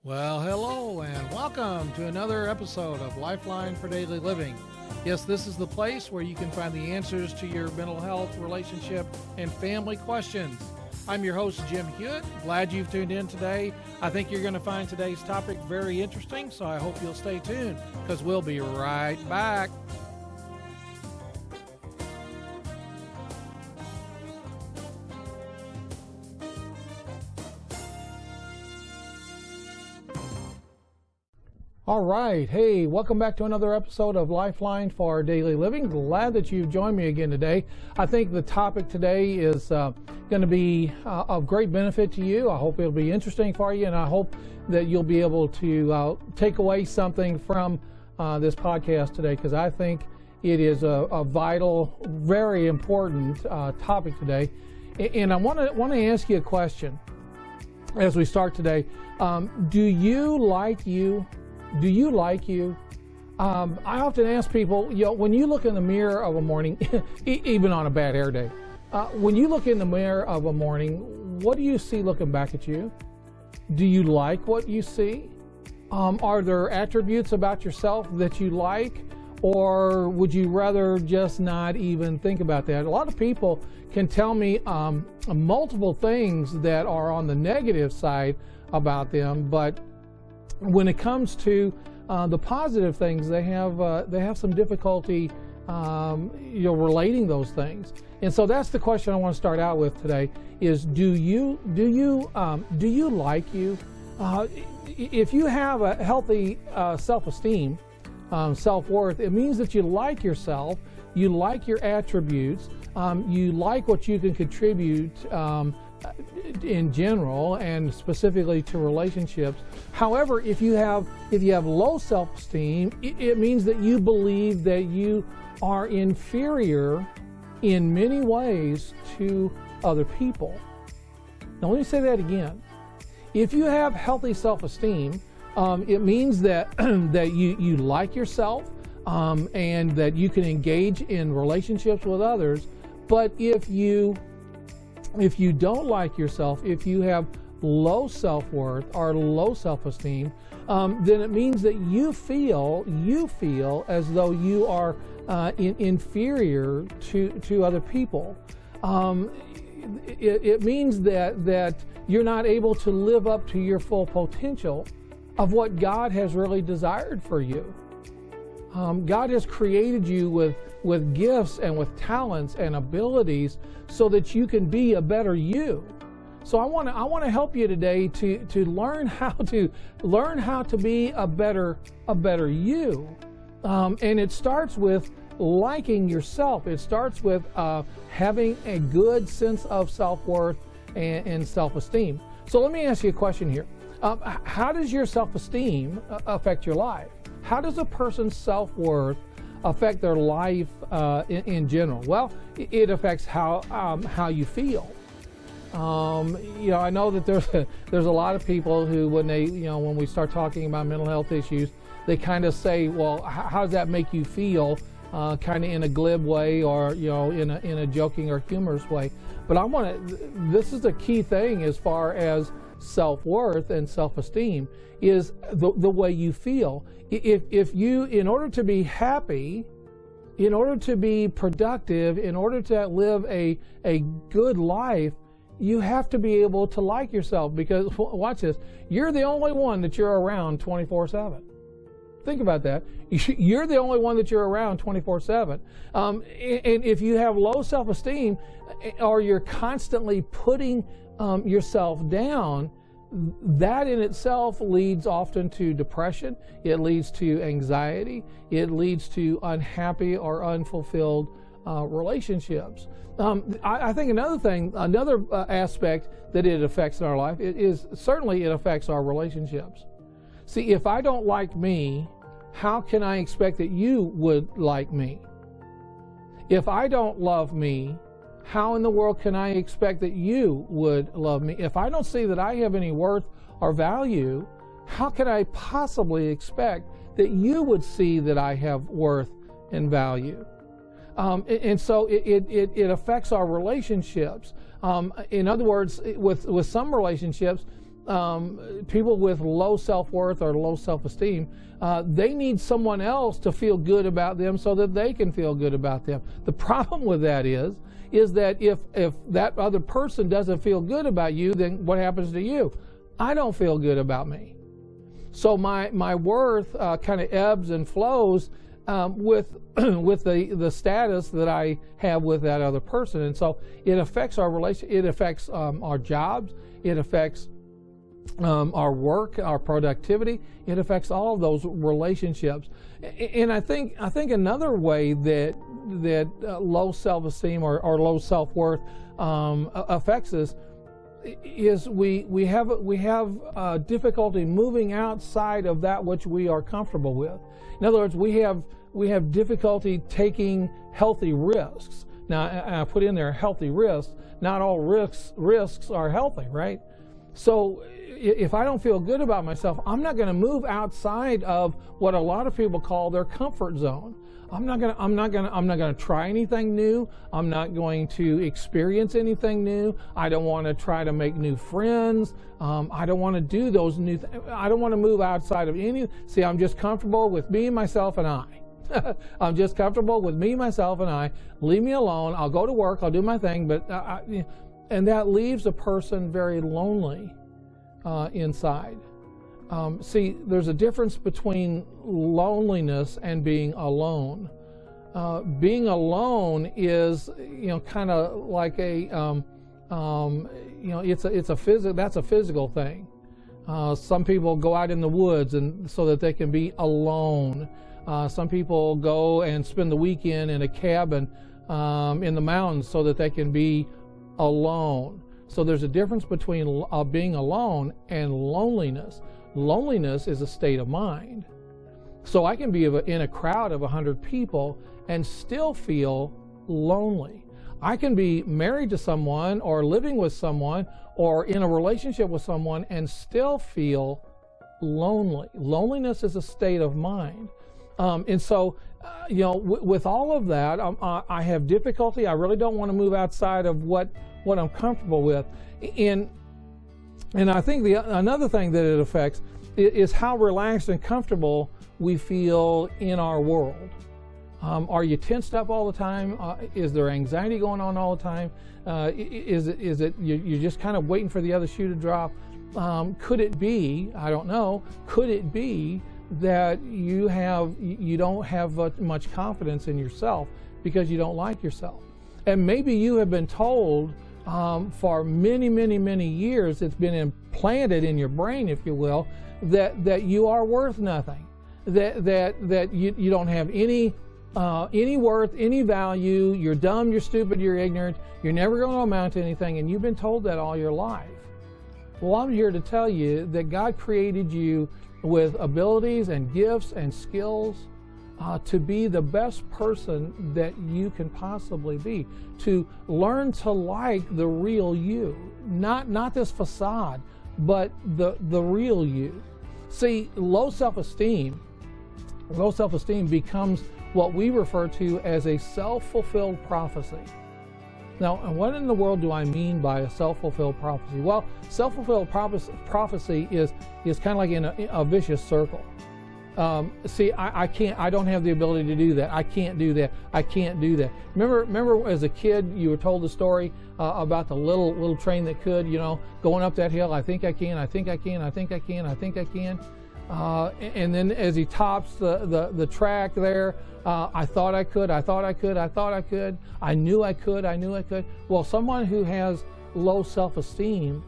Well, hello and welcome to another episode of Lifeline for Daily Living. Yes, this is the place where you can find the answers to your mental health, relationship, and family questions. I'm your host, Jim Hewitt. Glad you've tuned in today. I think you're going to find today's topic very interesting, so I hope you'll stay tuned because we'll be right back. All right. Hey, welcome back to another episode of Lifeline for Daily Living. Glad that you've joined me again today. I think the topic today is going to be of great benefit to you. I hope it'll be interesting for you, and I hope that you'll be able to take away something from this podcast today, because I think it is a vital, very important topic today. And I want to ask you a question as we start today. Do you like you? Do you like you? I often ask people, when you look in the mirror of a morning, even on a bad hair day, when you look in the mirror of a morning, what do you see looking back at you? Do you like what you see? Are there attributes about yourself that you like? Or would you rather just not even think about that? A lot of people can tell me multiple things that are on the negative side about them, but when it comes to the positive things, they have some difficulty, relating those things. And so that's the question I want to start out with today: is do you like you? If you have a healthy self-esteem, self-worth, it means that you like yourself, you like your attributes, you like what you can contribute in general and specifically to relationships. However, if you have low self-esteem, it means that you believe that you are inferior in many ways to other people. Now let me say that again. If you have healthy self-esteem, it means that that you like yourself, and that you can engage in relationships with others. But if you don't like yourself, if you have low self-worth or low self-esteem, then it means that you feel as though you are inferior to other people. It means that you're not able to live up to your full potential of what God has really desired for you. God has created you with gifts and with talents and abilities so that you can be a better you. So I want to help you today to learn how to be a better you. And it starts with liking yourself. It starts with having a good sense of self-worth and self-esteem. So let me ask you a question here. How does your self-esteem affect your life? How does a person's self-worth affect their life in general? Well, it affects how you feel. I know that there's a lot of people who, when we start talking about mental health issues, they kind of say, well, how does that make you feel? Kind of in a glib way, or in a joking or humorous way. But this is the key thing as far as self-worth and self-esteem, is the way you feel. If you, in order to be happy, in order to be productive, in order to live a good life, you have to be able to like yourself, because watch this, you're the only one that you're around 24/7. Think about that. You're the only one that you're around 24/7. And if you have low self-esteem, or you're constantly putting yourself down, that in itself leads often to depression. It leads to anxiety. It leads to unhappy or unfulfilled relationships. I think another aspect that it affects in our life is certainly it affects our relationships. See, if I don't like me, how can I expect that you would like me? If I don't love me, how in the world can I expect that you would love me? If I don't see that I have any worth or value, how can I possibly expect that you would see that I have worth and value? And so it affects our relationships. In other words, with some relationships, people with low self-worth or low self-esteem, they need someone else to feel good about them so that they can feel good about them. The problem with that is that if that other person doesn't feel good about you, then what happens to you? I don't feel good about me. So my worth kind of ebbs and flows with the status that I have with that other person. And so it affects our relationship, it affects our jobs, it affects our work, our productivity, it affects all of those relationships. And I think another way that low self-esteem or low self-worth affects us is we have difficulty moving outside of that which we are comfortable with. In other words, we have difficulty taking healthy risks. Now, I put in there healthy risks. Not all risks are healthy, right? So if I don't feel good about myself, I'm not going to move outside of what a lot of people call their comfort zone. I'm not going to try anything new. I'm not going to experience anything new. I don't want to try to make new friends. I don't want to do those new things. I don't want to move outside of any. See, I'm just comfortable with me, myself, and I. I'm just comfortable with me, myself, and I. Leave me alone. I'll go to work. I'll do my thing. But and that leaves a person very lonely inside. See, there's a difference between loneliness and being alone. Being alone is, kind of like a, that's a physical thing. Some people go out in the woods and so that they can be alone. Some people go and spend the weekend in a cabin in the mountains so that they can be alone. So there's a difference between being alone and loneliness. Loneliness is a state of mind. So I can be in a crowd of 100 people and still feel lonely. I can be married to someone or living with someone or in a relationship with someone and still feel lonely. Loneliness is a state of mind. And so, with all of that, I have difficulty. I really don't want to move outside of what I'm comfortable with. And I think another thing that it affects is how relaxed and comfortable we feel in our world. Are you tensed up all the time? Is there anxiety going on all the time? Is it you're just kind of waiting for the other shoe to drop? Could it be, I don't know, could it be that you don't have much confidence in yourself because you don't like yourself? And maybe you have been told for many years, it's been implanted in your brain, if you will, that you are worth nothing, that you don't have any worth, any value, you're dumb, you're stupid, you're ignorant, you're never going to amount to anything, and you've been told that all your life. Well, I'm here to tell you that God created you with abilities and gifts and skills to be the best person that you can possibly be, to learn to like the real you, not this facade, but the real you. See, low self-esteem becomes what we refer to as a self-fulfilled prophecy. Now, what in the world do I mean by a self-fulfilled prophecy? Well, self-fulfilled prophecy is kind of like in a vicious circle. See, I don't have the ability to do that. I can't do that. I can't do that. Remember as a kid, you were told the story about the little train that could, going up that hill. I think I can. I think I can. I think I can. I think I can. And then as he tops the track there, I thought I could. I thought I could. I thought I could. I knew I could. I knew I could. Well, someone who has low self-esteem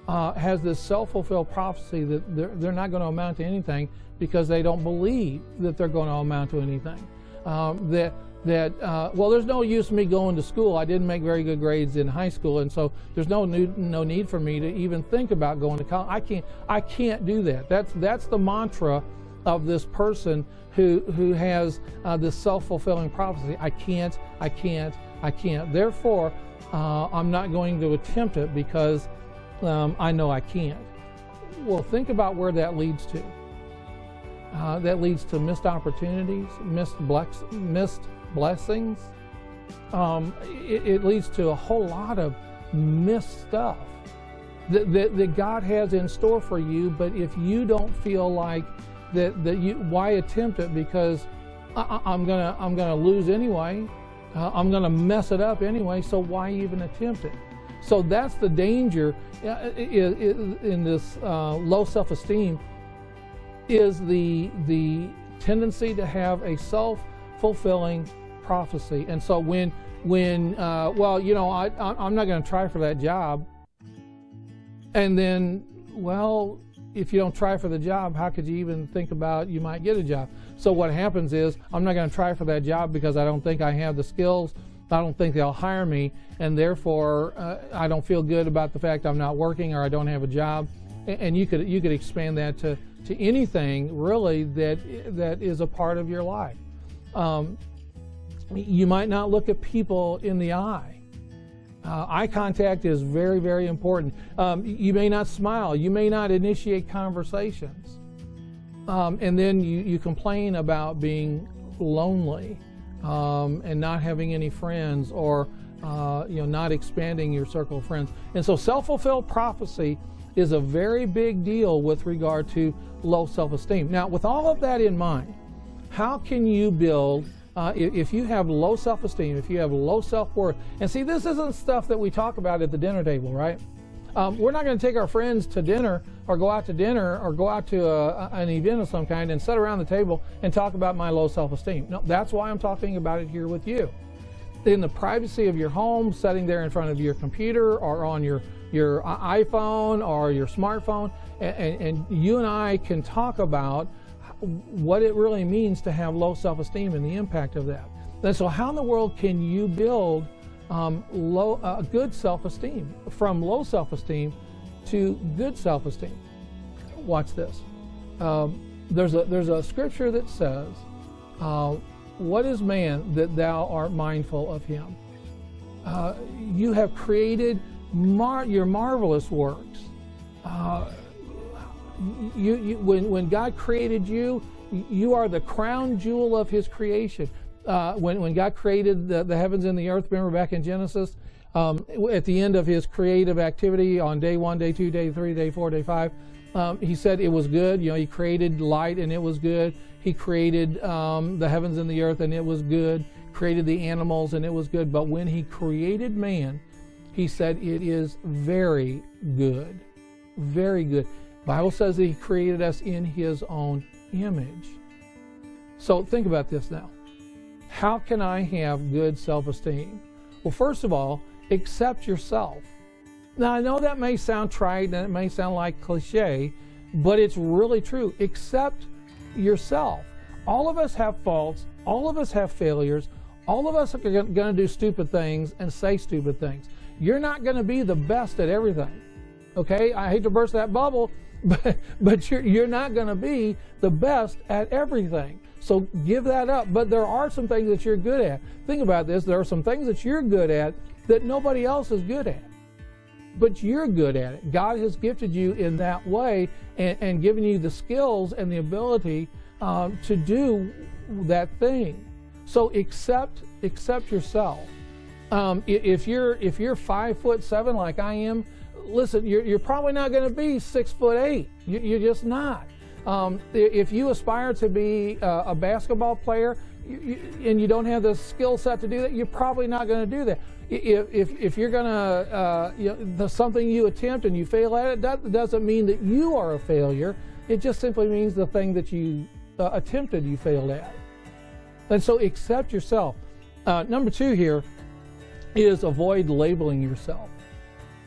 has this self-fulfilled prophecy that they're not going to amount to anything because they don't believe that they're going to amount to anything. Well, there's no use me going to school. I didn't make very good grades in high school, and so there's no need for me to even think about going to college. I can't do that. That's the mantra of this person who has this self-fulfilling prophecy. I can't. Therefore, I'm not going to attempt it because I know I can't. Well, think about where that leads to. That leads to missed opportunities, missed blessings. It leads to a whole lot of missed stuff. that God has in store for you. But if you don't feel like why attempt it? Because I'm gonna lose anyway. I'm gonna mess it up anyway. So why even attempt it? So that's the danger in this low self-esteem, is the tendency to have a self-fulfilling prophecy. And so when well, you know, I'm not going to try for that job, and then, well, if you don't try for the job, how could you even think about you might get a job? So what happens is, I'm not going to try for that job because I don't think I have the skills. I don't think they'll hire me, and therefore I don't feel good about the fact I'm not working or I don't have a job. And you could expand that to anything really that is a part of your life. You might not look at people in the eye. Eye contact is very, very important. You may not smile. You may not initiate conversations. And then you complain about being lonely and not having any friends, or not expanding your circle of friends. And so self-fulfilled prophecy is a very big deal with regard to low self-esteem. Now, with all of that in mind, how can you build, if you have low self-esteem, if you have low self-worth, and see, this isn't stuff that we talk about at the dinner table, right? We're not going to take our friends to dinner, or go out to dinner, or go out to an event of some kind and sit around the table and talk about my low self-esteem. No, that's why I'm talking about it here with you. In the privacy of your home, sitting there in front of your computer or on your iPhone or your smartphone, and you and I can talk about what it really means to have low self-esteem and the impact of that. And so how in the world can you build good self-esteem, from low self-esteem to good self-esteem? Watch this. There's a scripture that says, what is man that thou art mindful of him? You have created your marvelous works. When God created you, you are the crown jewel of his creation. When God created the heavens and the earth, remember back in Genesis, at the end of his creative activity on day 1, day 2, day 3, day 4, day 5, he said it was good. You know, he created light and it was good. He created the heavens and the earth and it was good. Created the animals and it was good. But when he created man, he said it is very good. Very good. The Bible says that he created us in his own image. So think about this now. How can I have good self-esteem? Well, first of all, accept yourself. Now, I know that may sound trite and it may sound like cliche, but it's really true. Accept yourself. All of us have faults. All of us have failures. All of us are going to do stupid things and say stupid things. You're not going to be the best at everything. Okay? I hate to burst that bubble, but you're not going to be the best at everything. So give that up. But there are some things that you're good at. Think about this. There are some things that you're good at that nobody else is good at. But you're good at it. God has gifted you in that way and given you the skills and the ability to do that thing. So accept yourself. If you're 5'7" like I am, listen, you're probably not going to be 6'8". You're just not. If you aspire to be a basketball player and you don't have the skill set to do that, you're probably not going to do that. If you're going to, something you attempt and you fail at it, that doesn't mean that you are a failure. It just simply means the thing that you attempted, you failed at. And so accept yourself. Number 2 here is avoid labeling yourself.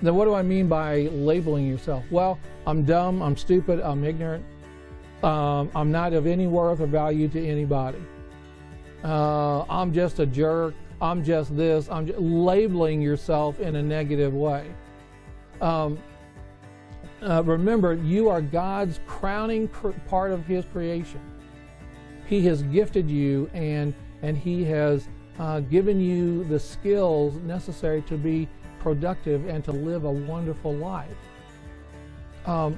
Now, what do I mean by labeling yourself? Well, I'm dumb, I'm stupid, I'm ignorant. I'm not of any worth or value to anybody. I'm just a jerk. I'm just this. I'm just labeling yourself in a negative way. Remember, you are God's crowning part of his creation. He has gifted you and he has given you the skills necessary to be productive and to live a wonderful life.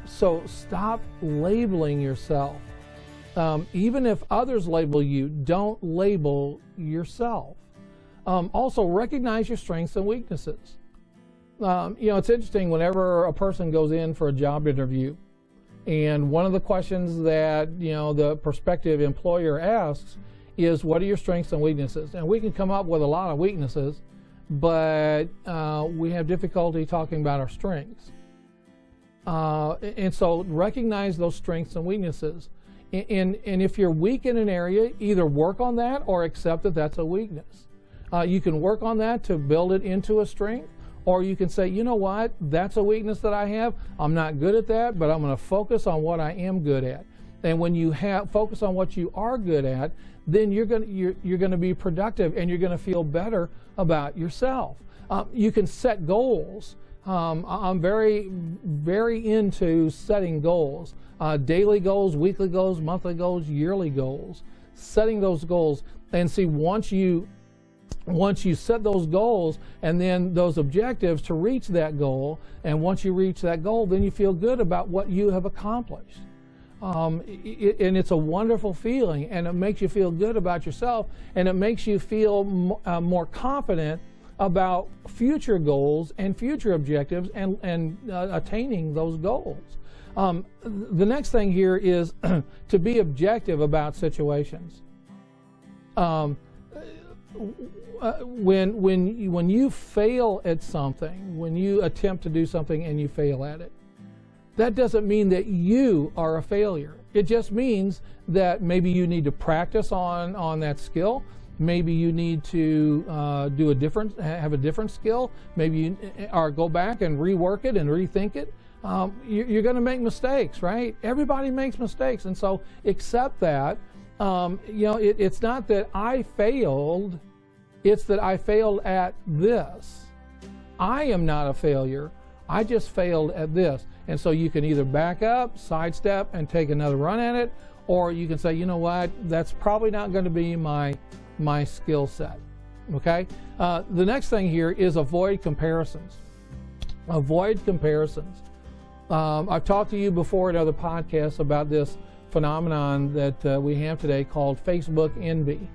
So stop labeling yourself. Even if others label you, don't label yourself. Also, recognize your strengths and weaknesses. It's interesting whenever a person goes in for a job interview, and one of the questions that, the prospective employer asks is, what are your strengths and weaknesses? And we can come up with a lot of weaknesses, but we have difficulty talking about our strengths. And so recognize those strengths and weaknesses. And if you're weak in an area, either work on that or accept that that's a weakness. You can work on that to build it into a strength, or you can say, you know what, that's a weakness that I have. I'm not good at that, but I'm going to focus on what I am good at. And when you focus on what you are good at, then you're going to be productive, and you're going to feel better about yourself. You can set goals. I'm very, very into setting goals. Daily goals, weekly goals, monthly goals, yearly goals. Setting those goals, and see, once you set those goals and then those objectives to reach that goal, and once you reach that goal, then you feel good about what you have accomplished. And it's a wonderful feeling, and it makes you feel good about yourself, and it makes you feel more confident about future goals and future objectives, and attaining those goals. The next thing here is to be objective about situations. When you fail at something, when you attempt to do something and you fail at it, that doesn't mean that you are a failure. It just means that maybe you need to practice on that skill. Maybe you need to have a different skill. Maybe or go back and rework it and rethink it. You're going to make mistakes, right? Everybody makes mistakes, and so accept that. It's not that I failed. It's that I failed at this. I am not a failure. I just failed at this. And so you can either back up, sidestep, and take another run at it, or you can say, you know what, that's probably not going to be my skill set. Okay? The next thing here is avoid comparisons. Avoid comparisons. I've talked to you before in other podcasts about this phenomenon that we have today called Facebook envy.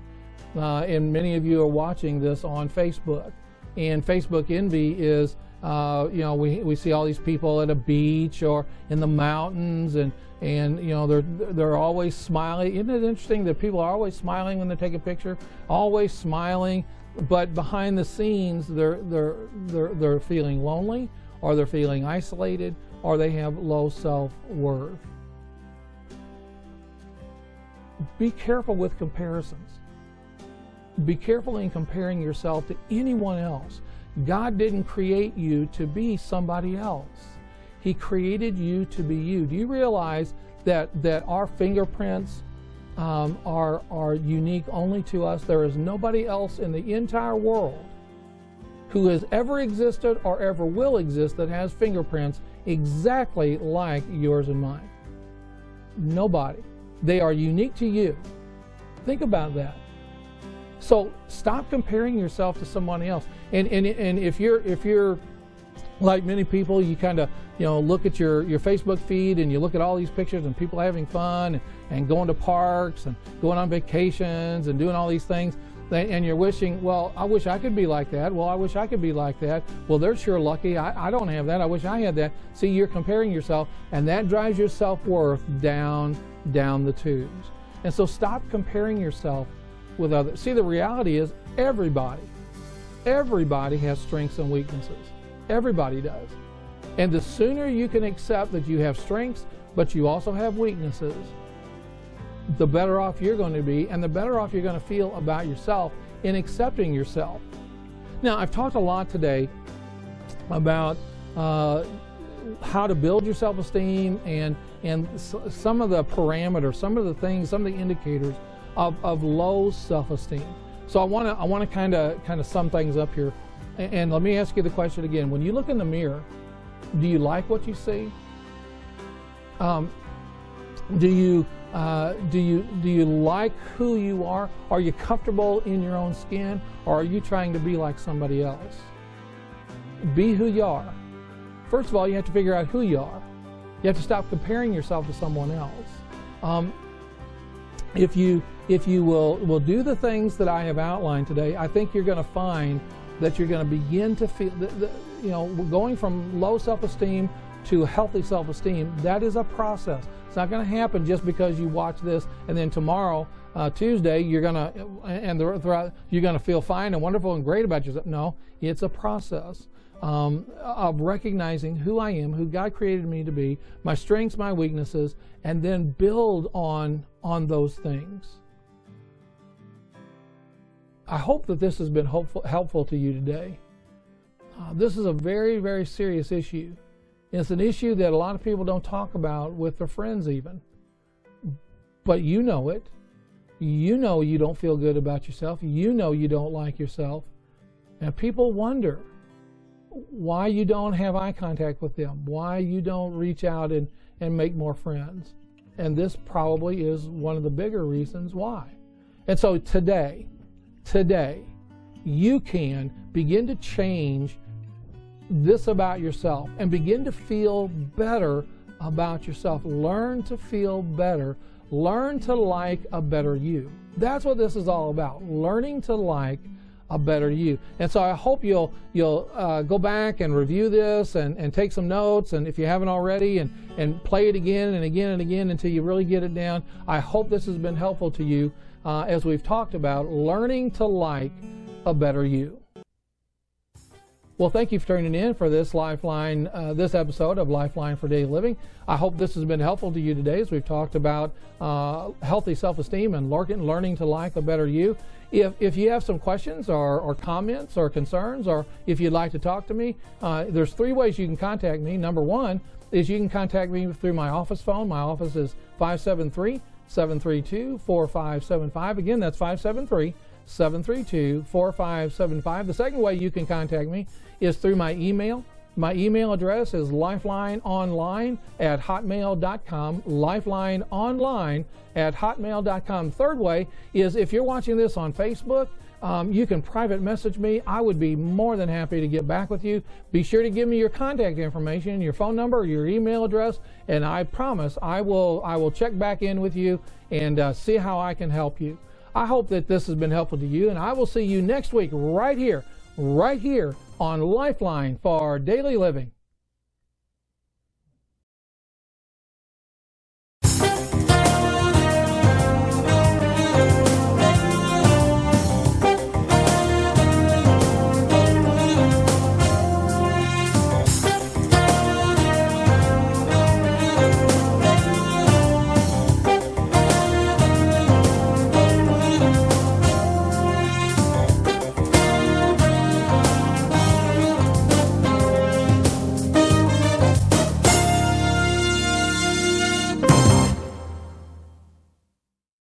And many of you are watching this on Facebook. And Facebook envy is, we see all these people at a beach or in the mountains, and they're always smiling. Isn't it interesting that people are always smiling when they take a picture? Always smiling, but behind the scenes they're feeling lonely, or they're feeling isolated, or they have low self-worth. Be careful with comparisons. Be careful in comparing yourself to anyone else. God didn't create you to be somebody else. He created you to be you. Do you realize that our fingerprints are unique only to us? There is nobody else in the entire world who has ever existed or ever will exist that has fingerprints exactly like yours and mine. Nobody. They are unique to you. Think about that. So stop comparing yourself to someone else. And if you're like many people, you kind of look at your Facebook feed, and you look at all these pictures and people having fun and going to parks and going on vacations and doing all these things, and you're wishing, well, I wish I could be like that. Well, I wish I could be like that. Well, they're sure lucky. I don't have that. I wish I had that. See, you're comparing yourself, and that drives your self-worth down the tubes. And so stop comparing yourself with others. See, the reality is everybody has strengths and weaknesses. Everybody does. And the sooner you can accept that you have strengths, but you also have weaknesses, the better off you're going to be, and the better off you're going to feel about yourself in accepting yourself. Now, I've talked a lot today about how to build your self-esteem and some of the parameters, some of the things, some of the indicators of low self-esteem. So I want to kind of sum things up here, and let me ask you the question again. When you look in the mirror, do you like what you see? Do you like who you are? Are you comfortable in your own skin, or are you trying to be like somebody else? Be who you are. First of all, you have to figure out who you are. You have to stop comparing yourself to someone else. If you will do the things that I have outlined today, I think you're going to find that you're going to begin to feel going from low self-esteem to healthy self-esteem, that is a process. It's not going to happen just because you watch this and then tomorrow, Tuesday, you're going to feel fine and wonderful and great about yourself. No, it's a process of recognizing who I am, who God created me to be, my strengths, my weaknesses, and then build on those things. I hope that this has been helpful to you today. This is a very, very serious issue. It's an issue that a lot of people don't talk about with their friends even. But you know it. You know you don't feel good about yourself. You know you don't like yourself. And people wonder why you don't have eye contact with them, why you don't reach out and make more friends. And this probably is one of the bigger reasons why. And so today, you can begin to change this about yourself and begin to feel better about yourself. Learn to feel better. Learn to like a better you. That's what this is all about, learning to like a better you. And so I hope you'll go back and review this and take some notes, and if you haven't already, and play it again and again and again until you really get it down. I hope this has been helpful to you as we've talked about learning to like a better you. Well, thank you for tuning in for this Lifeline, this episode of Lifeline for Daily Living. I hope this has been helpful to you today as we've talked about healthy self-esteem and learning to like a better you. If you have some questions or comments or concerns, or if you'd like to talk to me, there's 3 ways you can contact me. Number 1 is you can contact me through my office phone. My office is 573-732-4575. Again, that's 573-732-4575. The second way you can contact me is through my email. My email address is lifelineonline@hotmail.com, lifelineonline@hotmail.com. Third way is if you're watching this on Facebook, you can private message me. I would be more than happy to get back with you. Be sure to give me your contact information, your phone number, your email address, and I promise I will check back in with you and see how I can help you. I hope that this has been helpful to you, and I will see you next week right here on Lifeline for Daily Living.